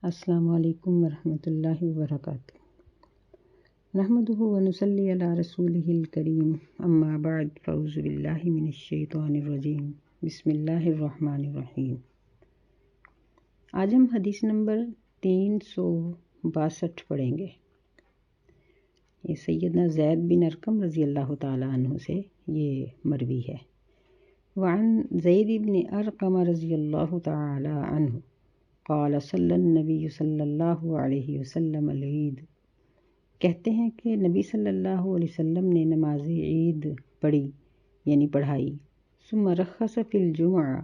السلام علیکم ورحمۃ اللہ وبرکاتہ۔ نحمده ونصلی علی رسولہ الکریم، اما بعد فاعوذ باللہ من الشیطان الرجیم، بسم اللہ الرحمن الرحیم۔ آج ہم حدیث نمبر 362 پڑھیں گے۔ یہ سیدنا زید بن ارقم رضی اللہ تعالیٰ عنہ سے یہ مروی ہے۔ وعن زید بن ارقم رضی اللہ تعالیٰ عنہ قال صلی النبی صلی اللہ علیہ وسلم العید، کہتے ہیں کہ نبی صلی اللہ علیہ وسلم نے نماز عید پڑھی یعنی پڑھائی۔ ثم رخص فی الجمعہ،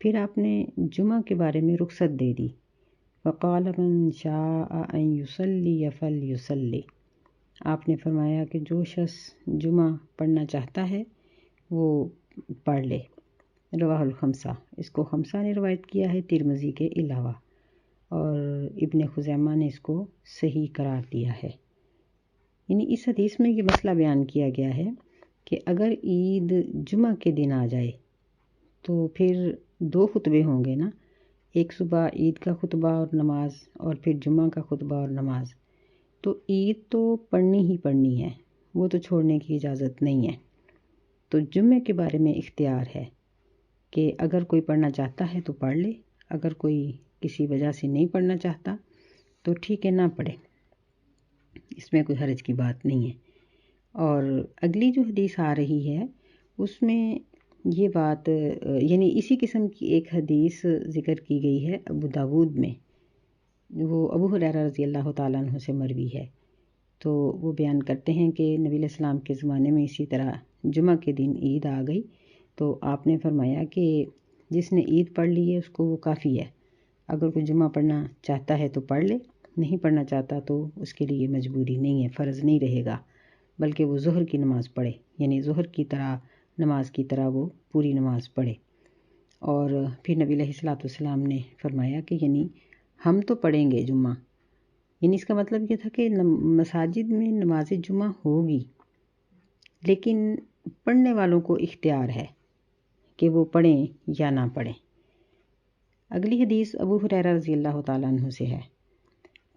پھر آپ نے جمعہ کے بارے میں رخصت دے دی۔ وقال من شاء ان یصلی فلیصلی، آپ نے فرمایا کہ جو شخص جمعہ پڑھنا چاہتا ہے وہ پڑھ لے۔ رواہ الخمسہ، اس کو خمسہ نے روایت کیا ہے ترمذی کے علاوہ، اور ابن خزیمہ نے اس کو صحیح قرار دیا ہے۔ یعنی اس حدیث میں یہ مسئلہ بیان کیا گیا ہے کہ اگر عید جمعہ کے دن آ جائے تو پھر 2 خطبے ہوں گے نا، ایک صبح عید کا خطبہ اور نماز، اور پھر جمعہ کا خطبہ اور نماز، تو عید تو پڑھنی ہی پڑھنی ہے، وہ تو چھوڑنے کی اجازت نہیں ہے۔ تو جمعے کے بارے میں اختیار ہے کہ اگر کوئی پڑھنا چاہتا ہے تو پڑھ لے، اگر کوئی کسی وجہ سے نہیں پڑھنا چاہتا تو ٹھیک ہے، نہ پڑھے، اس میں کوئی حرج کی بات نہیں ہے۔ اور اگلی جو حدیث آ رہی ہے اس میں یہ بات یعنی اسی قسم کی ایک حدیث ذکر کی گئی ہے ابو داود میں، وہ ابو ہریرہ رضی اللہ تعالیٰ عنہ سے مروی ہے۔ تو وہ بیان کرتے ہیں کہ نبی علیہ السلام کے زمانے میں اسی طرح جمعہ کے دن عید آ گئی تو آپ نے فرمایا کہ جس نے عید پڑھ لی ہے اس کو وہ کافی ہے، اگر کوئی جمعہ پڑھنا چاہتا ہے تو پڑھ لے، نہیں پڑھنا چاہتا تو اس کے لیے مجبوری نہیں ہے، فرض نہیں رہے گا، بلکہ وہ ظہر کی نماز پڑھے، یعنی ظہر کی طرح نماز کی طرح وہ پوری نماز پڑھے۔ اور پھر نبی علیہ السلام نے فرمایا کہ یعنی ہم تو پڑھیں گے جمعہ، یعنی اس کا مطلب یہ تھا کہ مساجد میں نماز جمعہ ہوگی، لیکن پڑھنے والوں کو اختیار ہے کہ وہ پڑھیں یا نہ پڑھیں۔ اگلی حدیث ابو ہریرہ رضی اللہ تعالیٰ عنہ سے ہے۔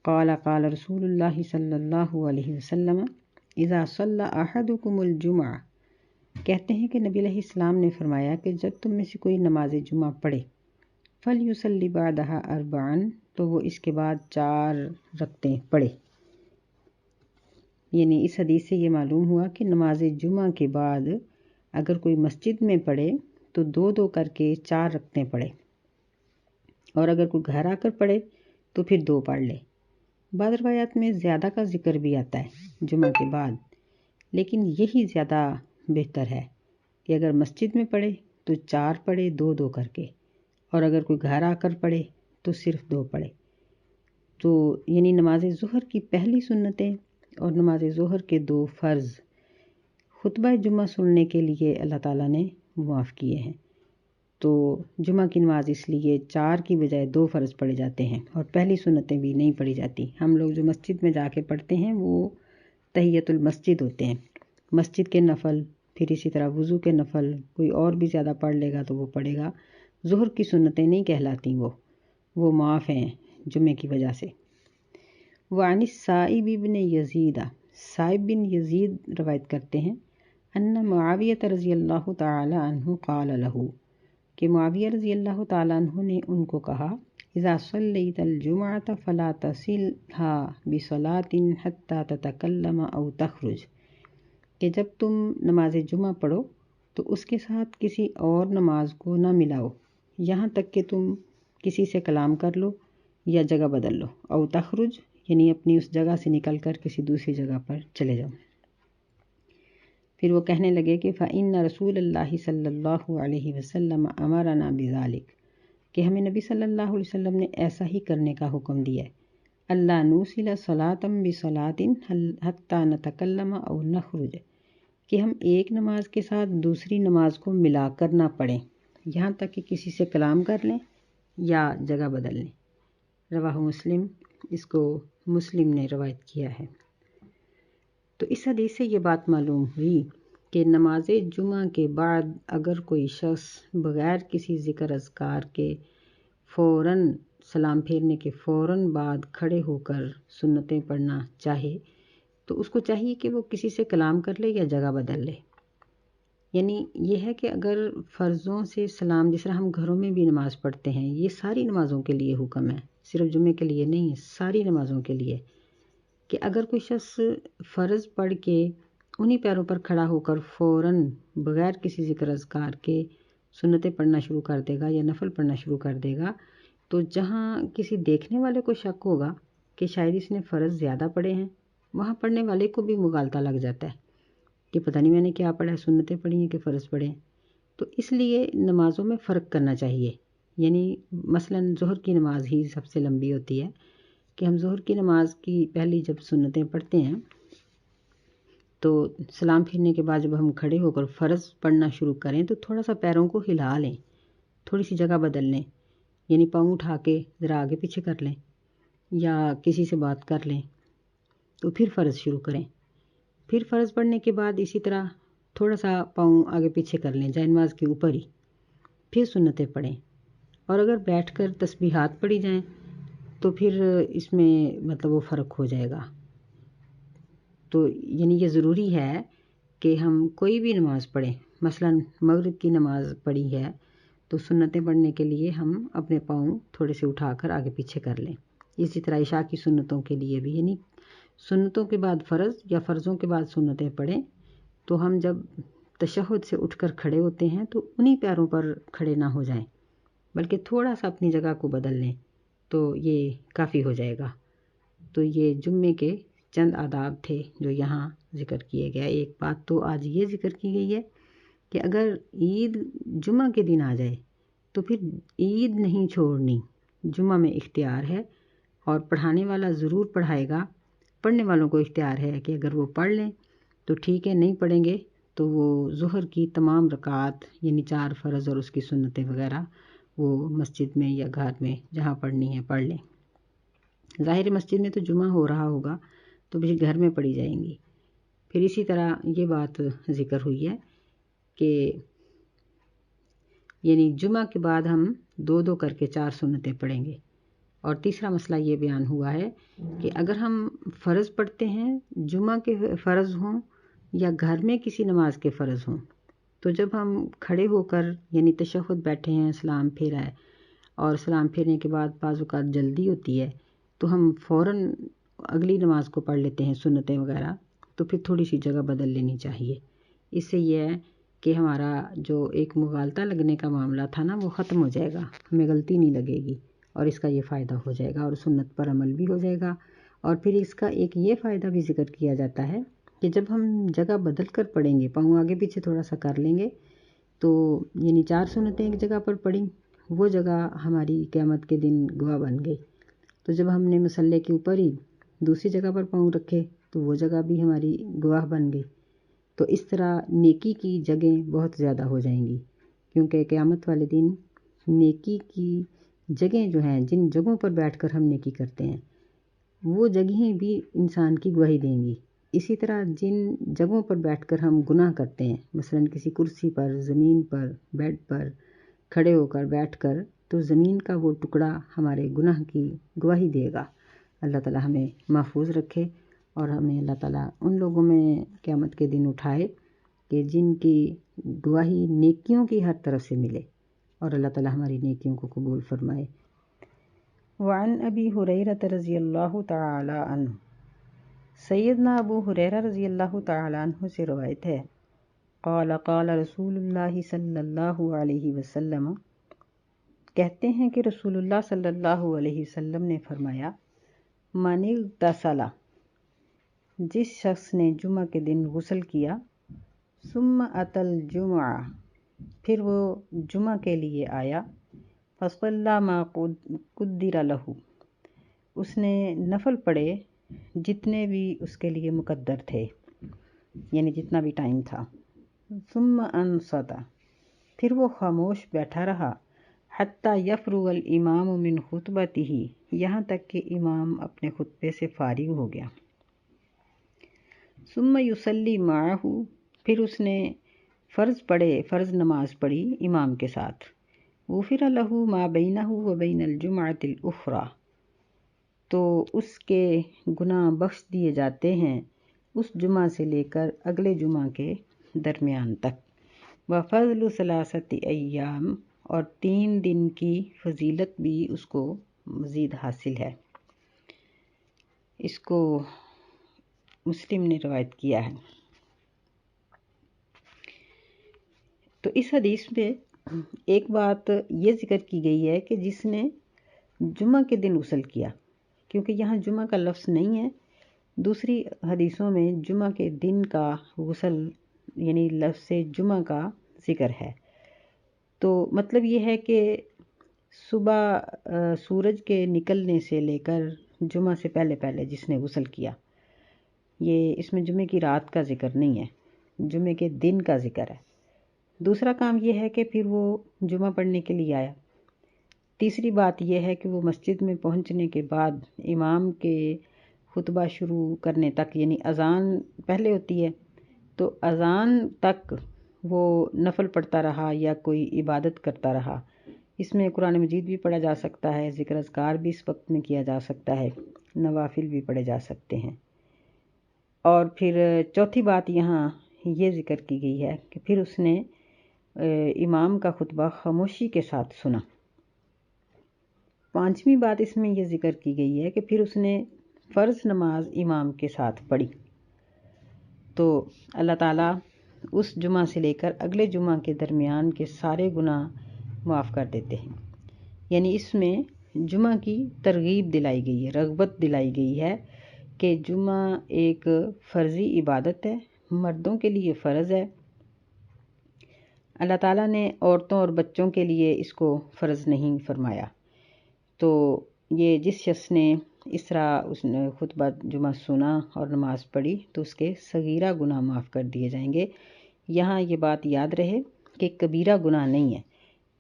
قال قال رسول اللہ صلی اللہ علیہ وسلم اذا صلی احدکم الجمعہ، کہتے ہیں کہ نبی علیہ السلام نے فرمایا کہ جب تم میں سے کوئی نماز جمعہ پڑھے فلیصلی بعدہا 4، تو وہ اس کے بعد 4 رکعتیں پڑھے۔ یعنی اس حدیث سے یہ معلوم ہوا کہ نماز جمعہ کے بعد اگر کوئی مسجد میں پڑھے تو 2 کر کے 4 رکعتیں پڑھے، اور اگر کوئی گھر آ کر پڑھے تو پھر 2 پڑھ لے۔ بعض روایات میں زیادہ کا ذکر بھی آتا ہے جمعہ کے بعد، لیکن یہی زیادہ بہتر ہے کہ اگر مسجد میں پڑھے تو 4 پڑھے 2 کر کے، اور اگر کوئی گھر آ کر پڑھے تو صرف 2 پڑھے۔ تو یعنی نماز ظہر کی پہلی سنتیں اور نماز ظہر کے 2 فرض خطبہ جمعہ سننے کے لیے اللہ تعالیٰ نے معاف کیے ہیں۔ تو جمعہ کی نماز اس لیے 4 کی بجائے 2 فرض پڑھے جاتے ہیں، اور پہلی سنتیں بھی نہیں پڑھی جاتی۔ ہم لوگ جو مسجد میں جا کے پڑھتے ہیں وہ تحیۃ المسجد ہوتے ہیں، مسجد کے نفل، پھر اسی طرح وضو کے نفل، کوئی اور بھی زیادہ پڑھ لے گا تو وہ پڑھے گا۔ ظہر کی سنتیں نہیں کہلاتی، وہ معاف ہیں جمعے کی وجہ سے۔ وعن السائب بن یزید، سائب بن یزید روایت کرتے ہیں ان معاویہ رضی اللہ تعالی عنہ قال لہ، کہ معاویہ رضی اللہ تعالیٰ عنہ نے ان کو کہا اذا صلیت الجمعۃ فلا تصلها بصلاۃ حتى تتکلم او تخرج، کہ جب تم نماز جمعہ پڑھو تو اس کے ساتھ کسی اور نماز کو نہ ملاؤ یہاں تک کہ تم کسی سے کلام کر لو یا جگہ بدل لو، او تخرج یعنی اپنی اس جگہ سے نکل کر کسی دوسری جگہ پر چلے جاؤ۔ پھر وہ کہنے لگے کہ فإن رسول اللہ صلی اللہ علیہ وسلم امرنا بذلک، کہ ہمیں نبی صلی اللہ علیہ وسلم نے ایسا ہی کرنے کا حکم دیا ہے، اللہ نوصل صلاۃ بصلاۃ حتی نتکلم او نخرج، کہ ہم ایک نماز کے ساتھ دوسری نماز کو ملا کر نہ پڑھیں یہاں تک کہ کسی سے کلام کر لیں یا جگہ بدل لیں۔ رواہ مسلم، اس کو مسلم نے روایت کیا ہے۔ تو اس حدیث سے یہ بات معلوم ہوئی کہ نماز جمعہ کے بعد اگر کوئی شخص بغیر کسی ذکر اذکار کے فوراً سلام پھیرنے کے فوراً بعد کھڑے ہو کر سنتیں پڑھنا چاہے تو اس کو چاہیے کہ وہ کسی سے کلام کر لے یا جگہ بدل لے۔ یعنی یہ ہے کہ اگر فرضوں سے سلام، جس طرح ہم گھروں میں بھی نماز پڑھتے ہیں، یہ ساری نمازوں کے لیے حکم ہے، صرف جمعے کے لیے نہیں، ساری نمازوں کے لیے، کہ اگر کوئی شخص فرض پڑھ کے انہی پیروں پر کھڑا ہو کر فوراً بغیر کسی ذکر اذکار کے سنتیں پڑھنا شروع کر دے گا یا نفل پڑھنا شروع کر دے گا، تو جہاں کسی دیکھنے والے کو شک ہوگا کہ شاید اس نے فرض زیادہ پڑھے ہیں، وہاں پڑھنے والے کو بھی مغالطہ لگ جاتا ہے کہ پتہ نہیں میں نے کیا پڑھا ہے، سنتیں پڑھی ہیں کہ فرض پڑھے ہیں۔ تو اس لیے نمازوں میں فرق کرنا چاہیے۔ یعنی مثلاً ظہر کی نماز ہی سب سے لمبی ہوتی ہے کہ ہم ظہر کی نماز کی پہلی جب سنتیں پڑھتے ہیں تو سلام پھیرنے کے بعد جب ہم کھڑے ہو کر فرض پڑھنا شروع کریں تو تھوڑا سا پیروں کو ہلا لیں، تھوڑی سی جگہ بدل لیں، یعنی پاؤں اٹھا کے ذرا آگے پیچھے کر لیں یا کسی سے بات کر لیں، تو پھر فرض شروع کریں۔ پھر فرض پڑھنے کے بعد اسی طرح تھوڑا سا پاؤں آگے پیچھے کر لیں جائے نماز کے اوپر ہی، پھر سنتیں پڑھیں۔ اور اگر بیٹھ کر تسبیحات پڑھی جائیں تو پھر اس میں مطلب وہ فرق ہو جائے گا۔ تو یعنی یہ ضروری ہے کہ ہم کوئی بھی نماز پڑھیں، مثلاً مغرب کی نماز پڑھی ہے تو سنتیں پڑھنے کے لیے ہم اپنے پاؤں تھوڑے سے اٹھا کر آگے پیچھے کر لیں۔ اسی طرح عشاء کی سنتوں کے لیے بھی، یعنی سنتوں کے بعد فرض یا فرضوں کے بعد سنتیں پڑھیں تو ہم جب تشہد سے اٹھ کر کھڑے ہوتے ہیں تو انہی پیروں پر کھڑے نہ ہو جائیں، بلکہ تھوڑا سا اپنی جگہ کو بدل لیں تو یہ کافی ہو جائے گا۔ تو یہ جمعے کے چند آداب تھے جو یہاں ذکر کیے گئے۔ ایک بات تو آج یہ ذکر کی گئی ہے کہ اگر عید جمعہ کے دن آ جائے تو پھر عید نہیں چھوڑنی، جمعہ میں اختیار ہے، اور پڑھانے والا ضرور پڑھائے گا۔ پڑھنے والوں کو اختیار ہے کہ اگر وہ پڑھ لیں تو ٹھیک ہے، نہیں پڑھیں گے تو وہ ظہر کی تمام رکعات یعنی 4 فرض اور اس کی سنتیں وغیرہ وہ مسجد میں یا گھر میں جہاں پڑھنی ہے پڑھ لیں۔ ظاہر مسجد میں تو جمعہ ہو رہا ہوگا تو بھی گھر میں پڑھی جائیں گی۔ پھر اسی طرح یہ بات ذکر ہوئی ہے کہ یعنی جمعہ کے بعد ہم 2 کر کے 4 سنتیں پڑھیں گے۔ اور تیسرا مسئلہ یہ بیان ہوا ہے کہ اگر ہم فرض پڑھتے ہیں، جمعہ کے فرض ہوں یا گھر میں کسی نماز کے فرض ہوں، تو جب ہم کھڑے ہو کر یعنی تشہد بیٹھے ہیں، سلام پھیرا ہے، اور سلام پھیرنے کے بعد بعض اوقات جلدی ہوتی ہے تو ہم فوراً اگلی نماز کو پڑھ لیتے ہیں سنتیں وغیرہ، تو پھر تھوڑی سی جگہ بدل لینی چاہیے۔ اس سے یہ ہے کہ ہمارا جو ایک مغالطہ لگنے کا معاملہ تھا نا، وہ ختم ہو جائے گا، ہمیں غلطی نہیں لگے گی، اور اس کا یہ فائدہ ہو جائے گا اور سنت پر عمل بھی ہو جائے گا۔ اور پھر اس کا ایک یہ فائدہ بھی ذکر کیا جاتا ہے کہ جب ہم جگہ بدل کر پڑھیں گے، پاؤں آگے پیچھے تھوڑا سا کر لیں گے، تو یعنی 4 سنتیں ایک جگہ پر پڑھیں، وہ جگہ ہماری قیامت کے دن گواہ بن گئی۔ تو جب ہم نے مصلی کے اوپر ہی دوسری جگہ پر پاؤں رکھے تو وہ جگہ بھی ہماری گواہ بن گئی۔ تو اس طرح نیکی کی جگہیں بہت زیادہ ہو جائیں گی، کیونکہ قیامت والے دن نیکی کی جگہیں جو ہیں، جن جگہوں پر بیٹھ کر ہم نیکی کرتے ہیں، وہ جگہیں بھی انسان کی گواہی دیں گی۔ اسی طرح جن جگہوں پر بیٹھ کر ہم گناہ کرتے ہیں، مثلاً کسی کرسی پر، زمین پر، بیڈ پر کھڑے ہو کر بیٹھ کر، تو زمین کا وہ ٹکڑا ہمارے گناہ کی گواہی دے گا۔ اللہ تعالیٰ ہمیں محفوظ رکھے اور ہمیں اللہ تعالیٰ ان لوگوں میں قیامت کے دن اٹھائے کہ جن کی گواہی نیکیوں کی ہر طرف سے ملے، اور اللہ تعالیٰ ہماری نیکیوں کو قبول فرمائے۔ وعن ابی ہریرہ رضی اللہ تعالی عنہ، سیدنا ابو ہریرہ رضی اللہ تعالی عنہ سے روایت ہے، قال قال رسول اللہ صلی اللہ علیہ وسلم، کہتے ہیں کہ رسول اللہ صلی اللہ علیہ وسلم نے فرمایا، من اغتسل، جس شخص نے جمعہ کے دن غسل کیا، ثم اتى الجمعہ، پھر وہ جمعہ کے لیے آیا، فصلی ما قدر لہ، اس نے نفل پڑھے جتنے بھی اس کے لیے مقدر تھے، یعنی جتنا بھی ٹائم تھا، ثم انصت، پھر وہ خاموش بیٹھا رہا، حتی یفرغ الامام من خطبتہ، یہاں تک کہ امام اپنے خطبے سے فارغ ہو گیا، ثم یصلی معہ، پھر اس نے فرض نماز پڑھی امام کے ساتھ، غفر لہ ما بینہ و بین الجمعۃ الاخری، تو اس کے گناہ بخش دیے جاتے ہیں اس جمعہ سے لے کر اگلے جمعہ کے درمیان تک۔ وفضل ثلاثۃ ایام، اور 3 دن کی فضیلت بھی اس کو مزید حاصل ہے۔ اس کو مسلم نے روایت کیا ہے۔ تو اس حدیث میں ایک بات یہ ذکر کی گئی ہے کہ جس نے جمعہ کے دن غسل کیا، کیونکہ یہاں جمعہ کا لفظ نہیں ہے، دوسری حدیثوں میں جمعہ کے دن کا غسل یعنی لفظ جمعہ کا ذکر ہے۔ تو مطلب یہ ہے کہ صبح سورج کے نکلنے سے لے کر جمعہ سے پہلے پہلے جس نے غسل کیا، یہ اس میں جمعے کی رات کا ذکر نہیں ہے، جمعے کے دن کا ذکر ہے۔ دوسرا کام یہ ہے کہ پھر وہ جمعہ پڑھنے کے لیے آیا۔ تیسری بات یہ ہے کہ وہ مسجد میں پہنچنے کے بعد امام کے خطبہ شروع کرنے تک، یعنی اذان پہلے ہوتی ہے تو اذان تک وہ نفل پڑھتا رہا یا کوئی عبادت کرتا رہا۔ اس میں قرآن مجید بھی پڑھا جا سکتا ہے، ذکر اذکار بھی اس وقت میں کیا جا سکتا ہے، نوافل بھی پڑھے جا سکتے ہیں۔ اور پھر چوتھی بات یہاں یہ ذکر کی گئی ہے کہ پھر اس نے امام کا خطبہ خاموشی کے ساتھ سنا۔ پانچویں بات اس میں یہ ذکر کی گئی ہے کہ پھر اس نے فرض نماز امام کے ساتھ پڑھی، تو اللہ تعالیٰ اس جمعہ سے لے کر اگلے جمعہ کے درمیان کے سارے گناہ معاف کر دیتے ہیں۔ یعنی اس میں جمعہ کی ترغیب دلائی گئی ہے، رغبت دلائی گئی ہے کہ جمعہ ایک فرضی عبادت ہے، مردوں کے لیے فرض ہے۔ اللہ تعالیٰ نے عورتوں اور بچوں کے لیے اس کو فرض نہیں فرمایا۔ تو یہ جس شخص نے اس طرح اس نے خطبہ جمعہ سنا اور نماز پڑھی تو اس کے صغیرہ گناہ معاف کر دیے جائیں گے۔ یہاں یہ بات یاد رہے کہ کبیرہ گناہ نہیں ہے،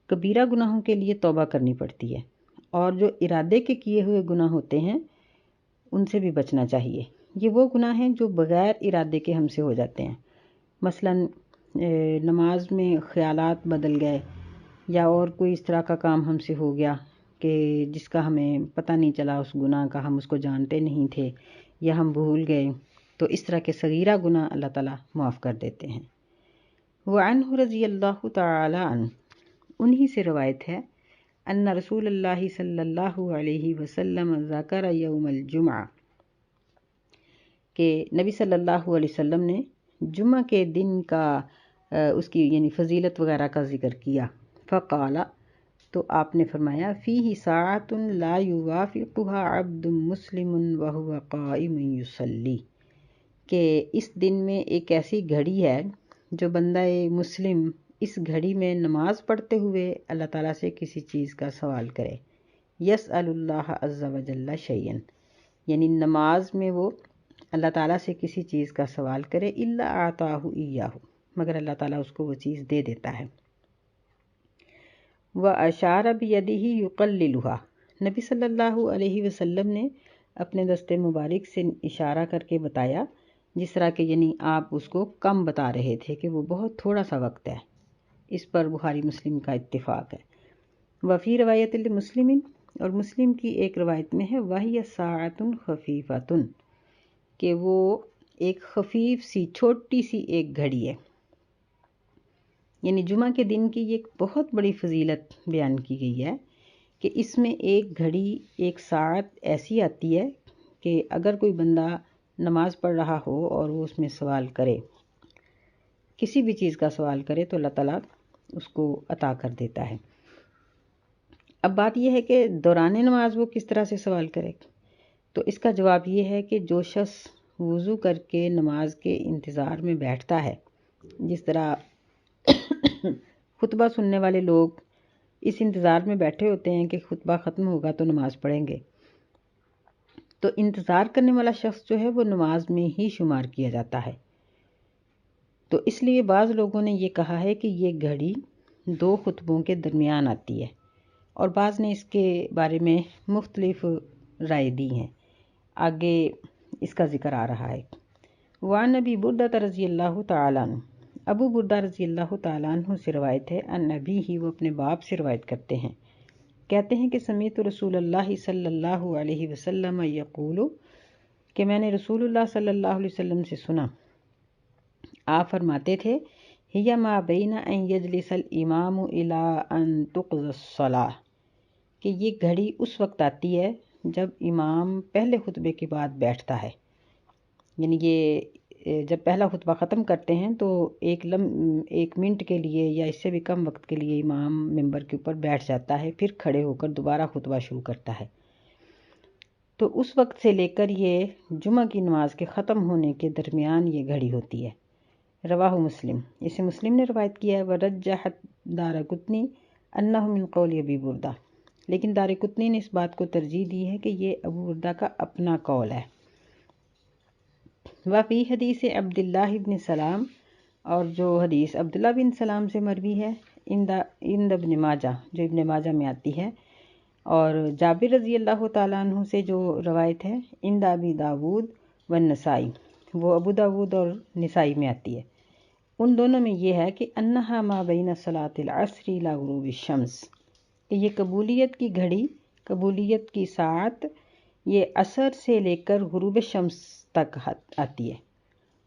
کبیرہ گناہوں کے لیے توبہ کرنی پڑتی ہے، اور جو ارادے کے کیے ہوئے گناہ ہوتے ہیں ان سے بھی بچنا چاہیے۔ یہ وہ گناہ ہیں جو بغیر ارادے کے ہم سے ہو جاتے ہیں، مثلاً نماز میں خیالات بدل گئے یا اور کوئی اس طرح کا کام ہم سے ہو گیا کہ جس کا ہمیں پتہ نہیں چلا، اس گناہ کا ہم اس کو جانتے نہیں تھے یا ہم بھول گئے، تو اس طرح کے صغیرہ گناہ اللہ تعالیٰ معاف کر دیتے ہیں۔ وعنہ رضی اللہ تعالی عنہ، انہی سے روایت ہے، ان رسول اللہ صلی اللہ علیہ وسلم ذکر یوم الجمعہ، کہ نبی صلی اللہ علیہ وسلم نے جمعہ کے دن کا اس کی یعنی فضیلت وغیرہ کا ذکر کیا۔ فقال، تو آپ نے فرمایا، فیہ ساعۃ لا یوافقها عبد مسلم وہو قائم یصلی، کہ اس دن میں ایک ایسی گھڑی ہے جو بندہ مسلم اس گھڑی میں نماز پڑھتے ہوئے اللہ تعالیٰ سے کسی چیز کا سوال کرے۔ یسأل اللہ عز وجل شیئا، یعنی نماز میں وہ اللہ تعالیٰ سے کسی چیز کا سوال کرے، الا اعطاہ ایاہ، مگر اللہ تعالیٰ اس کو وہ چیز دے دیتا ہے۔ واشار بیدہ یقللھا، نبی صلی اللہ علیہ وسلم نے اپنے دست مبارک سے اشارہ کر کے بتایا، جس طرح کہ یعنی آپ اس کو کم بتا رہے تھے کہ وہ بہت تھوڑا سا وقت ہے۔ اس پر بخاری مسلم کا اتفاق ہے۔ وفی روایت لمسلم، اور مسلم کی ایک روایت میں ہے، وہی ساعۃ خفیفۃ، کہ وہ ایک خفیف سی چھوٹی سی ایک گھڑی ہے۔ یعنی جمعہ کے دن کی ایک بہت بڑی فضیلت بیان کی گئی ہے کہ اس میں ایک گھڑی، ایک ساعت ایسی آتی ہے کہ اگر کوئی بندہ نماز پڑھ رہا ہو اور وہ اس میں سوال کرے، کسی بھی چیز کا سوال کرے، تو اللہ تعالیٰ اس کو عطا کر دیتا ہے۔ اب بات یہ ہے کہ دوران نماز وہ کس طرح سے سوال کرے، تو اس کا جواب یہ ہے کہ جو شخص وضو کر کے نماز کے انتظار میں بیٹھتا ہے، جس طرح خطبہ سننے والے لوگ اس انتظار میں بیٹھے ہوتے ہیں کہ خطبہ ختم ہوگا تو نماز پڑھیں گے، تو انتظار کرنے والا شخص جو ہے وہ نماز میں ہی شمار کیا جاتا ہے۔ تو اس لیے بعض لوگوں نے یہ کہا ہے کہ یہ گھڑی 2 خطبوں کے درمیان آتی ہے، اور بعض نے اس کے بارے میں مختلف رائے دی ہیں، آگے اس کا ذکر آ رہا ہے۔ وعن ابی بردۃ رضی اللہ تعالی عنہ، ابو بردہ رضی اللہ تعالیٰ عنہ سے روایت ہے، ان ابی ہی، وہ اپنے باپ سے روایت کرتے ہیں، کہتے ہیں کہ سمیت رسول اللہ صلی اللہ علیہ وسلم یقول، کہ میں نے رسول اللہ صلی اللہ علیہ وسلم سے سنا، آپ فرماتے تھے، ہی ما بین ان یجلس الامام الی ان تقضی الصلاۃ، کہ یہ گھڑی اس وقت آتی ہے جب امام پہلے خطبے کے بعد بیٹھتا ہے، یعنی یہ جب پہلا خطبہ ختم کرتے ہیں تو ایک منٹ کے لیے یا اس سے بھی کم وقت کے لیے امام ممبر کے اوپر بیٹھ جاتا ہے، پھر کھڑے ہو کر دوبارہ خطبہ شروع کرتا ہے، تو اس وقت سے لے کر یہ جمعہ کی نماز کے ختم ہونے کے درمیان یہ گھڑی ہوتی ہے۔ رواہ مسلم، اسے مسلم نے روایت کیا ہے، ورجحت دارقطنی انہ من قول ابی بردہ، لیکن دارقطنی نے اس بات کو ترجیح دی ہے کہ یہ ابو بردہ کا اپنا قول ہے۔ وفی حدیث عبداللہ بن سلام، اور جو حدیث عبداللہ بن سلام سے مروی ہے، اند ابن ماجہ، جو ابن ماجہ میں آتی ہے، اور جابر رضی اللہ تعالیٰ عنہ سے جو روایت ہے اند ابی داود والنسائی، وہ ابو داود اور نسائی میں آتی ہے، ان دونوں میں یہ ہے کہ انہا ما بین صلاۃ العصر الی غروب الشمس، کہ یہ قبولیت کی گھڑی، قبولیت کی ساعت، یہ عصر سے لے کر غروب شمس تک آتی ہے۔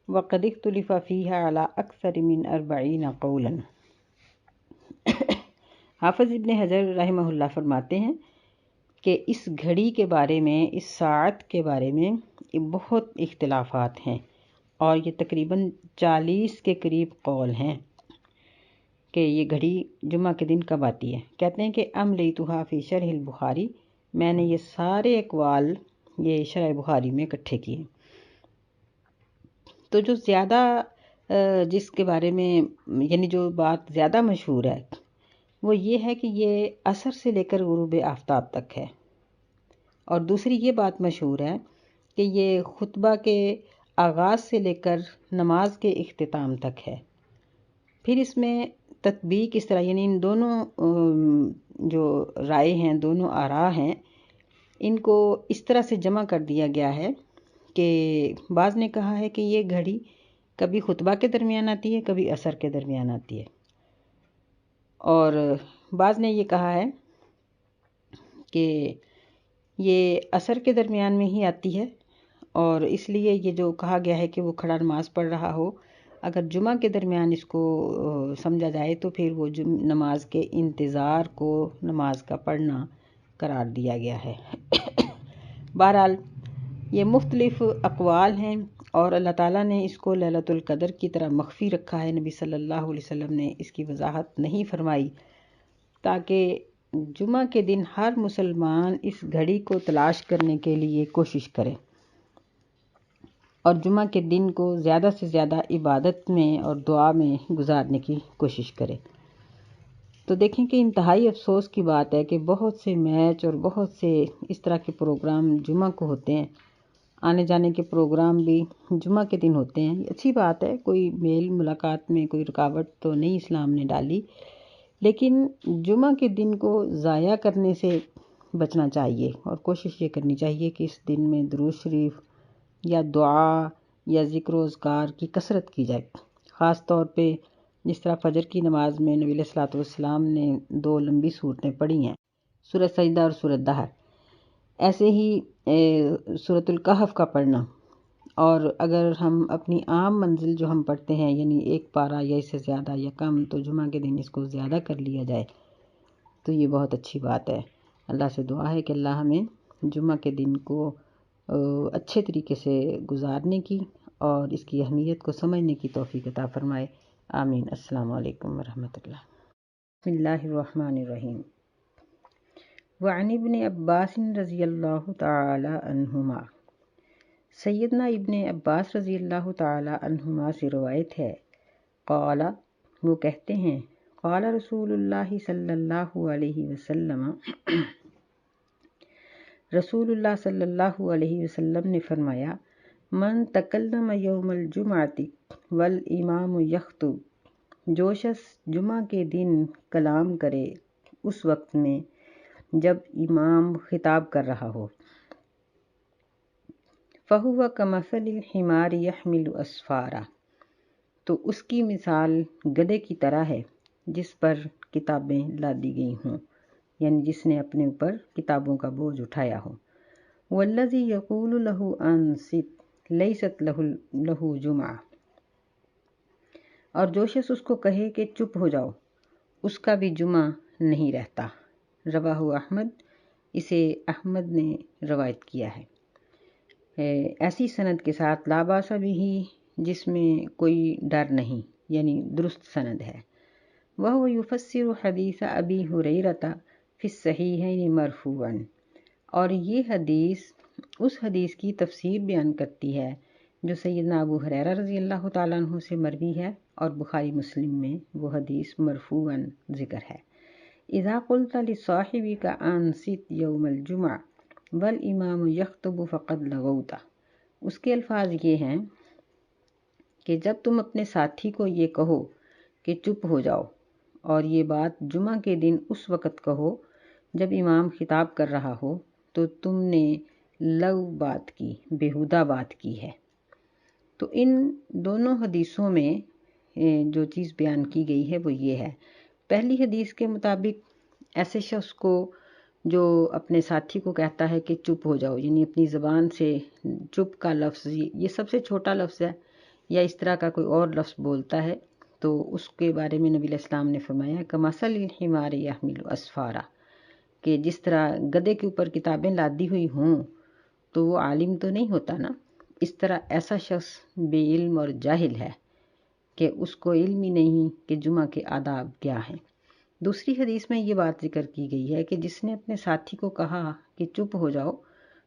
وقد اختلف فیہا علی اکثر من 40 قولا، حافظ ابن حجر رحمہ اللہ فرماتے ہیں کہ اس گھڑی کے بارے میں، اس ساعت کے بارے میں بہت اختلافات ہیں، اور یہ تقریباً 40 کے قریب قول ہیں کہ یہ گھڑی جمعہ کے دن کب آتی ہے۔ کہتے ہیں کہ املیتھا فی شرح البخاری، میں نے یہ سارے اقوال یہ شرح بخاری میں اکٹھے کیے، تو جو زیادہ جس کے بارے میں یعنی جو بات زیادہ مشہور ہے وہ یہ ہے کہ یہ عصر سے لے کر غروب آفتاب تک ہے، اور دوسری یہ بات مشہور ہے کہ یہ خطبہ کے آغاز سے لے کر نماز کے اختتام تک ہے۔ پھر اس میں تطبیق اس طرح، یعنی ان دونوں جو رائے ہیں، دونوں آراء ہیں، ان کو اس طرح سے جمع کر دیا گیا ہے کہ بعض نے کہا ہے کہ یہ گھڑی کبھی خطبہ کے درمیان آتی ہے، کبھی عصر کے درمیان آتی ہے، اور بعض نے یہ کہا ہے کہ یہ عصر کے درمیان میں ہی آتی ہے، اور اس لیے یہ جو کہا گیا ہے کہ وہ کھڑا نماز پڑھ رہا ہو، اگر جمعہ کے درمیان اس کو سمجھا جائے تو پھر وہ نماز کے انتظار کو نماز کا پڑھنا قرار دیا گیا ہے۔ بہرحال یہ مختلف اقوال ہیں، اور اللہ تعالیٰ نے اس کو لیلۃ القدر کی طرح مخفی رکھا ہے، نبی صلی اللہ علیہ وسلم نے اس کی وضاحت نہیں فرمائی، تاکہ جمعہ کے دن ہر مسلمان اس گھڑی کو تلاش کرنے کے لیے کوشش کرے، اور جمعہ کے دن کو زیادہ سے زیادہ عبادت میں اور دعا میں گزارنے کی کوشش کرے۔ تو دیکھیں کہ انتہائی افسوس کی بات ہے کہ بہت سے میچ اور بہت سے اس طرح کے پروگرام جمعہ کو ہوتے ہیں، آنے جانے کے پروگرام بھی جمعہ کے دن ہوتے ہیں۔ یہ اچھی بات ہے، کوئی میل ملاقات میں کوئی رکاوٹ تو نہیں اسلام نے ڈالی، لیکن جمعہ کے دن کو ضائع کرنے سے بچنا چاہیے، اور کوشش یہ کرنی چاہیے کہ اس دن میں درود شریف یا دعا یا ذکر و اذکار کی کثرت کی جائے، خاص طور پہ جس طرح فجر کی نماز میں نبی علیہ الصلوۃ والسلام نے 2 لمبی سورتیں پڑھی ہیں، سورۃ سجدہ اور سورۃ دہر، ایسے ہی سورۃ الکہف کا پڑھنا، اور اگر ہم اپنی عام منزل جو ہم پڑھتے ہیں یعنی 1 پارہ یا اس سے زیادہ یا کم، تو جمعہ کے دن اس کو زیادہ کر لیا جائے تو یہ بہت اچھی بات ہے۔ اللہ سے دعا ہے کہ اللہ ہمیں جمعہ کے دن کو اچھے طریقے سے گزارنے کی اور اس کی اہمیت کو سمجھنے کی توفیق عطا فرمائے، آمین۔ السلام علیکم ورحمۃ اللہ۔ بسم اللہ الرحمن الرحیم۔ وعن ابن عباس رضی اللہ تعالی عنہما، سیدنا ابن عباس رضی اللہ تعالی عنہما سے روایت ہے، قال، وہ کہتے ہیں، قال رسول اللہ صلی اللہ علیہ وسلم، رسول اللہ صلی اللہ علیہ وسلم نے فرمایا، من تکلم یوم الجمعۃ والامام یخطب، جو شخص جمعہ کے دن کلام کرے اس وقت میں جب امام خطاب کر رہا ہو، فہو کمثل الحمار یحمل اسفارا، تو اس کی مثال گدھے کی طرح ہے جس پر کتابیں لادی گئی ہوں، یعنی جس نے اپنے اوپر کتابوں کا بوجھ اٹھایا ہو۔ والذی یقول لہ انصت لیست لہ جمعہ، اور جو شخص اس کو کہے کہ چپ ہو جاؤ، اس کا بھی جمعہ نہیں رہتا۔ رواہ احمد، اسے احمد نے روایت کیا ہے ایسی سند کے ساتھ، لا باس بہ، جس میں کوئی ڈر نہیں، یعنی درست سند ہے۔ وہو یفسر حدیث ابی ہریرہ فی الصحیحین مرفوعا، اور یہ حدیث اس حدیث کی تفسیر بیان کرتی ہے جو سیدنا ابو ہریرہ رضی اللہ تعالیٰ عنہ سے مروی ہے، اور بخاری مسلم میں وہ حدیث مرفوعاً ذکر ہے۔ اذا قلت لصاحبک انصت یوم الجمعہ والامام یخطب فقد لغوت، اس کے الفاظ یہ ہیں کہ جب تم اپنے ساتھی کو یہ کہو کہ چپ ہو جاؤ، اور یہ بات جمعہ کے دن اس وقت کہو جب امام خطاب کر رہا ہو، تو تم نے لغو بات کی، بیہودہ بات کی ہے۔ تو ان دونوں حدیثوں میں جو چیز بیان کی گئی ہے وہ یہ ہے، پہلی حدیث کے مطابق ایسے شخص کو جو اپنے ساتھی کو کہتا ہے کہ چپ ہو جاؤ، یعنی اپنی زبان سے چپ کا لفظ، یہ سب سے چھوٹا لفظ ہے، یا اس طرح کا کوئی اور لفظ بولتا ہے، تو اس کے بارے میں نبی علیہ السلام نے فرمایا کمثل الحمار یحمل اسفارا، کہ جس طرح گدھے کے اوپر کتابیں لادی ہوئی ہوں تو وہ عالم تو نہیں ہوتا نا، اس طرح ایسا شخص بے علم اور جاہل ہے کہ اس کو علم ہی نہیں کہ جمعہ کے آداب کیا ہیں۔ دوسری حدیث میں یہ بات ذکر کی گئی ہے کہ جس نے اپنے ساتھی کو کہا کہ چپ ہو جاؤ،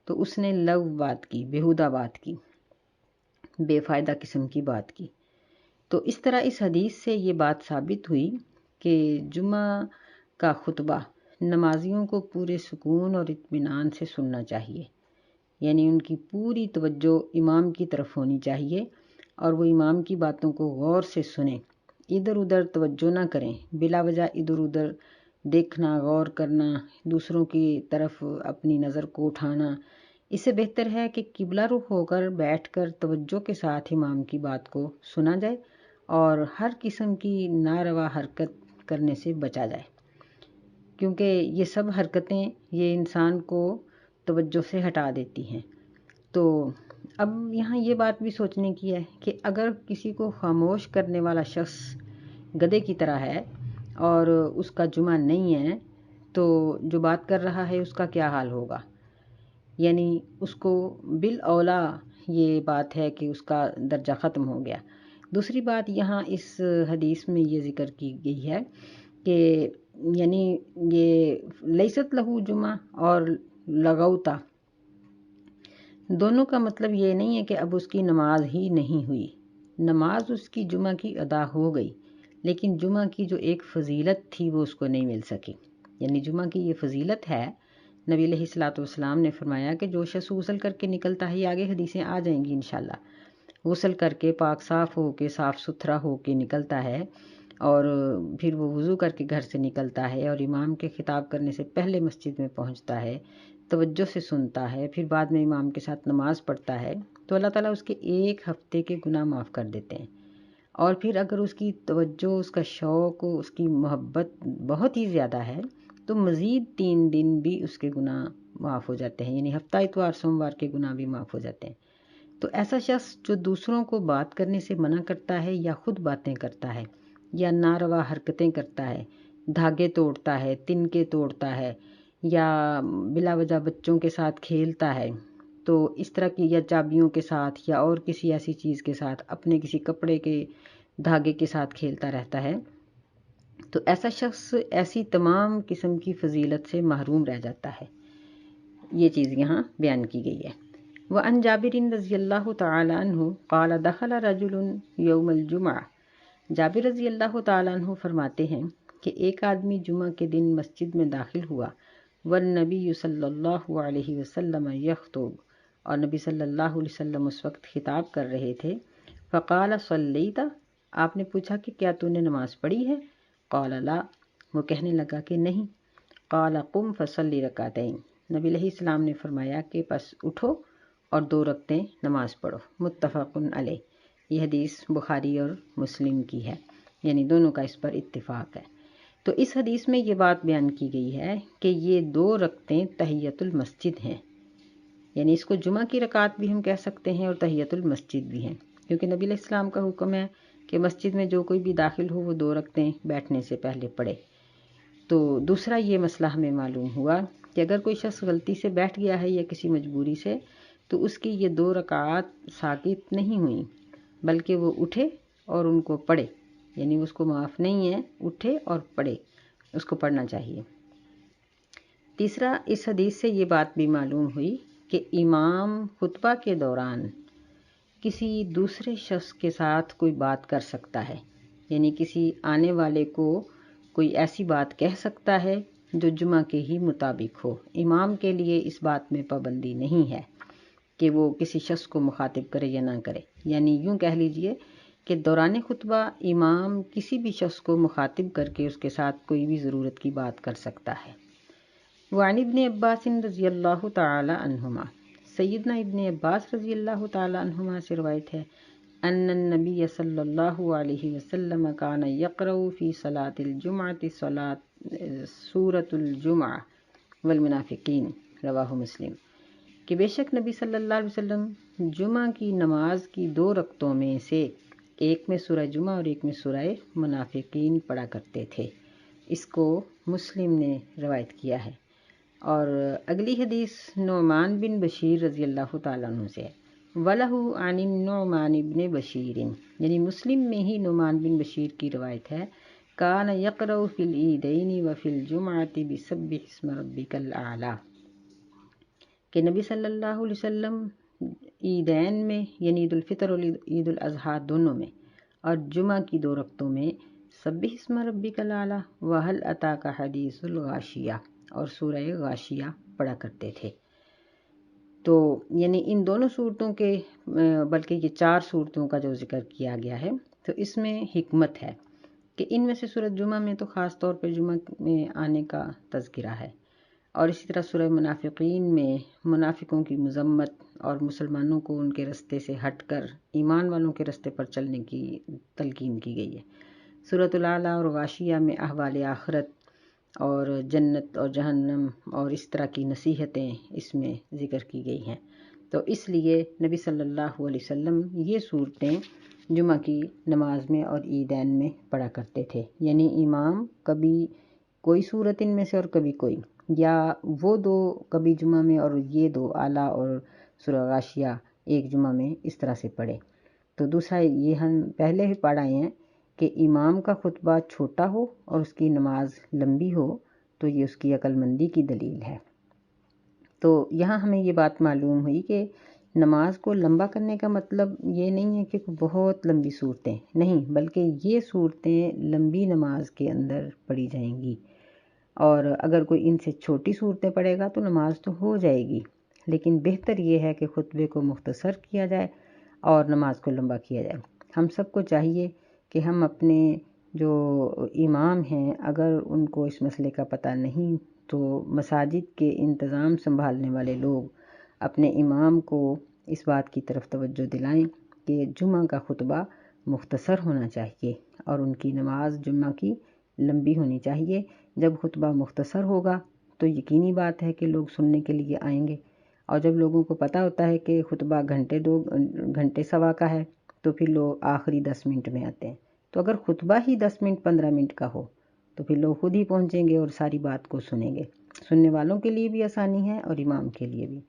تو اس نے لغو بات کی، بیہودہ بات کی، بے فائدہ قسم کی بات کی۔ تو اس طرح اس حدیث سے یہ بات ثابت ہوئی کہ جمعہ کا خطبہ نمازیوں کو پورے سکون اور اطمینان سے سننا چاہیے، یعنی ان کی پوری توجہ امام کی طرف ہونی چاہیے، اور وہ امام کی باتوں کو غور سے سنیں، ادھر ادھر توجہ نہ کریں، بلا وجہ ادھر ادھر دیکھنا، غور کرنا، دوسروں کی طرف اپنی نظر کو اٹھانا۔ اس سے بہتر ہے کہ قبلہ رخ ہو کر بیٹھ کر توجہ کے ساتھ امام کی بات کو سنا جائے، اور ہر قسم کی ناروا حرکت کرنے سے بچا جائے، کیونکہ یہ سب حرکتیں یہ انسان کو توجہ سے ہٹا دیتی ہیں۔ تو اب یہاں یہ بات بھی سوچنے کی ہے کہ اگر کسی کو خاموش کرنے والا شخص گدھے کی طرح ہے اور اس کا جمعہ نہیں ہے، تو جو بات کر رہا ہے اس کا کیا حال ہوگا؟ یعنی اس کو بالاولیٰ یہ بات ہے کہ اس کا درجہ ختم ہو گیا۔ دوسری بات یہاں اس حدیث میں یہ ذکر کی گئی ہے کہ یعنی یہ لیست لہو جمعہ اور لغوتا، دونوں کا مطلب یہ نہیں ہے کہ اب اس کی نماز ہی نہیں ہوئی، نماز اس کی جمعہ کی ادا ہو گئی، لیکن جمعہ کی جو ایک فضیلت تھی وہ اس کو نہیں مل سکی۔ یعنی جمعہ کی یہ فضیلت ہے، نبی علیہ الصلوۃ والسلام نے فرمایا کہ جو شخص غسل کر کے نکلتا ہے، یہ آگے حدیثیں آ جائیں گی انشاءاللہ، غسل کر کے پاک صاف ہو کے، صاف ستھرا ہو کے نکلتا ہے، اور پھر وہ وضو کر کے گھر سے نکلتا ہے، اور امام کے خطاب کرنے سے پہلے مسجد میں پہنچتا ہے، توجہ سے سنتا ہے، پھر بعد میں امام کے ساتھ نماز پڑھتا ہے، تو اللہ تعالیٰ اس کے ایک ہفتے کے گناہ معاف کر دیتے ہیں۔ اور پھر اگر اس کی توجہ، اس کا شوق، اس کی محبت بہت ہی زیادہ ہے، تو مزید 3 دن بھی اس کے گناہ معاف ہو جاتے ہیں، یعنی ہفتہ اتوار سوموار کے گناہ بھی معاف ہو جاتے ہیں۔ تو ایسا شخص جو دوسروں کو بات کرنے سے منع کرتا ہے، یا خود باتیں کرتا ہے، یا ناروا حرکتیں کرتا ہے، دھاگے توڑتا ہے، تنکے توڑتا ہے، یا بلا وجہ بچوں کے ساتھ کھیلتا ہے، تو اس طرح کی، یا چابیوں کے ساتھ، یا اور کسی ایسی چیز کے ساتھ، اپنے کسی کپڑے کے دھاگے کے ساتھ کھیلتا رہتا ہے، تو ایسا شخص ایسی تمام قسم کی فضیلت سے محروم رہ جاتا ہے۔ یہ چیز یہاں بیان کی گئی ہے۔ وعن جابر رضی اللہ تعالی عنہ قال دخل رجل یوم الجمعہ، جابر رضی اللہ تعالی عنہ فرماتے ہیں کہ ایک آدمی جمعہ کے دن مسجد میں داخل ہوا، والنبی صلی اللہ علیہ وسلم یخطب، اور نبی صلی اللہ علیہ وسلم اس وقت خطاب کر رہے تھے۔ فقال صلیت، آپ نے پوچھا کہ کیا تو نے نماز پڑھی ہے؟ قال لا، وہ کہنے لگا کہ نہیں۔ قال قم فصلی رکعتین، نبی علیہ السلام نے فرمایا کہ پس اٹھو اور 2 رکعتیں نماز پڑھو، متفق علیہ۔ یہ حدیث بخاری اور مسلم کی ہے، یعنی دونوں کا اس پر اتفاق ہے۔ تو اس حدیث میں یہ بات بیان کی گئی ہے کہ یہ 2 رکعتیں تحیۃ المسجد ہیں، یعنی اس کو جمعہ کی رکعت بھی ہم کہہ سکتے ہیں اور تحیۃ المسجد بھی ہیں، کیونکہ نبی علیہ السلام کا حکم ہے کہ مسجد میں جو کوئی بھی داخل ہو وہ 2 رکعتیں بیٹھنے سے پہلے پڑھے۔ تو دوسرا یہ مسئلہ ہمیں معلوم ہوا کہ اگر کوئی شخص غلطی سے بیٹھ گیا ہے یا کسی مجبوری سے، تو اس کی یہ 2 رکعات ساقط نہیں ہوئیں، بلکہ وہ اٹھے اور ان کو پڑھے، یعنی اس کو معاف نہیں ہے، اٹھے اور پڑھے، اس کو پڑھنا چاہیے۔ تیسرا، اس حدیث سے یہ بات بھی معلوم ہوئی کہ امام خطبہ کے دوران کسی دوسرے شخص کے ساتھ کوئی بات کر سکتا ہے، یعنی کسی آنے والے کو کوئی ایسی بات کہہ سکتا ہے جو جمعہ کے ہی مطابق ہو۔ امام کے لیے اس بات میں پابندی نہیں ہے کہ وہ کسی شخص کو مخاطب کرے یا نہ کرے، یعنی یوں کہہ لیجئے کہ دوران خطبہ امام کسی بھی شخص کو مخاطب کر کے اس کے ساتھ کوئی بھی ضرورت کی بات کر سکتا ہے۔ وعن ابن عباس رضی اللہ تعالی عنہما، سیدنا ابن عباس رضی اللہ تعالی عنہما سے روایت ہے، ان النبی صلی اللہ علیہ وسلم کان یقرأ فی صلاۃ الجمعۃ سورۃ الجمعہ والمنافقین، رواہ مسلم، کہ بے شک نبی صلی اللہ علیہ وسلم جمعہ کی نماز کی 2 رکعتوں میں سے ایک میں سورہ جمعہ اور ایک میں سورہ منافقین پڑھا کرتے تھے۔ اس کو مسلم نے روایت کیا ہے۔ اور اگلی حدیث نعمان بن بشیر رضی اللہ تعالیٰ عنہ سے ہے، وَلَهُ عَنِ النُّعْمَانِ بْنِ بشیر، یعنی مسلم میں ہی نعمان بن بشیر کی روایت ہے، کان یقرأ فی العیدین وفی الجمعۃ بسبح اسم ربک الاعلی، کہ نبی صلی اللہ علیہ وسلم عیدین میں، یعنی عید الفطر اور عید الاضحیٰ دونوں میں، اور جمعہ کی 2 رکعتوں میں سبح اسم ربک الاعلی وہل اتاک حدیث الغاشیہ اور سورہ غاشیہ پڑھا کرتے تھے۔ تو یعنی ان دونوں صورتوں کے، بلکہ یہ 4 صورتوں کا جو ذکر کیا گیا ہے، تو اس میں حکمت ہے کہ ان میں سے سورۃ جمعہ میں تو خاص طور پہ جمعہ میں آنے کا تذکرہ ہے، اور اسی طرح سورہ منافقین میں منافقوں کی مذمت اور مسلمانوں کو ان کے رستے سے ہٹ کر ایمان والوں کے رستے پر چلنے کی تلقین کی گئی ہے۔ سورۃ الاعلیٰ اور غاشیہ میں احوال آخرت اور جنت اور جہنم اور اس طرح کی نصیحتیں اس میں ذکر کی گئی ہیں۔ تو اس لیے نبی صلی اللہ علیہ وسلم یہ صورتیں جمعہ کی نماز میں اور عیدین میں پڑھا کرتے تھے، یعنی امام کبھی کوئی صورت ان میں سے اور کبھی کوئی، یا وہ 2 کبھی جمعہ میں اور یہ 2 اعلیٰ اور سورہ غاشیہ ایک جمعہ میں اس طرح سے پڑھے۔ تو دوسرا یہ ہم پہلے ہی پڑھ آئے ہیں کہ امام کا خطبہ چھوٹا ہو اور اس کی نماز لمبی ہو تو یہ اس کی عقل مندی کی دلیل ہے۔ تو یہاں ہمیں یہ بات معلوم ہوئی کہ نماز کو لمبا کرنے کا مطلب یہ نہیں ہے کہ بہت لمبی صورتیں نہیں، بلکہ یہ صورتیں لمبی نماز کے اندر پڑھی جائیں گی، اور اگر کوئی ان سے چھوٹی صورتیں پڑھے گا تو نماز تو ہو جائے گی، لیکن بہتر یہ ہے کہ خطبے کو مختصر کیا جائے اور نماز کو لمبا کیا جائے۔ ہم سب کو چاہیے کہ ہم اپنے جو امام ہیں اگر ان کو اس مسئلے کا پتہ نہیں تو مساجد کے انتظام سنبھالنے والے لوگ اپنے امام کو اس بات کی طرف توجہ دلائیں کہ جمعہ کا خطبہ مختصر ہونا چاہیے اور ان کی نماز جمعہ کی لمبی ہونی چاہیے۔ جب خطبہ مختصر ہوگا تو یقینی بات ہے کہ لوگ سننے کے لیے آئیں گے، اور جب لوگوں کو پتہ ہوتا ہے کہ خطبہ گھنٹے سوا کا ہے تو پھر لوگ آخری 10 منٹ میں آتے ہیں۔ تو اگر خطبہ ہی 10 منٹ 15 منٹ کا ہو تو پھر لوگ خود ہی پہنچیں گے اور ساری بات کو سنیں گے، سننے والوں کے لیے بھی آسانی ہے اور امام کے لیے بھی۔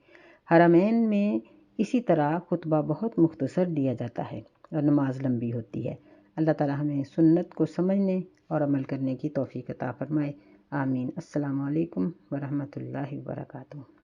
حرمین میں اسی طرح خطبہ بہت مختصر دیا جاتا ہے اور نماز لمبی ہوتی ہے۔ اللہ تعالی ہمیں سنت کو سمجھنے اور عمل کرنے کی توفیق عطا فرمائے، آمین۔ السلام علیکم ورحمۃ اللہ وبرکاتہ۔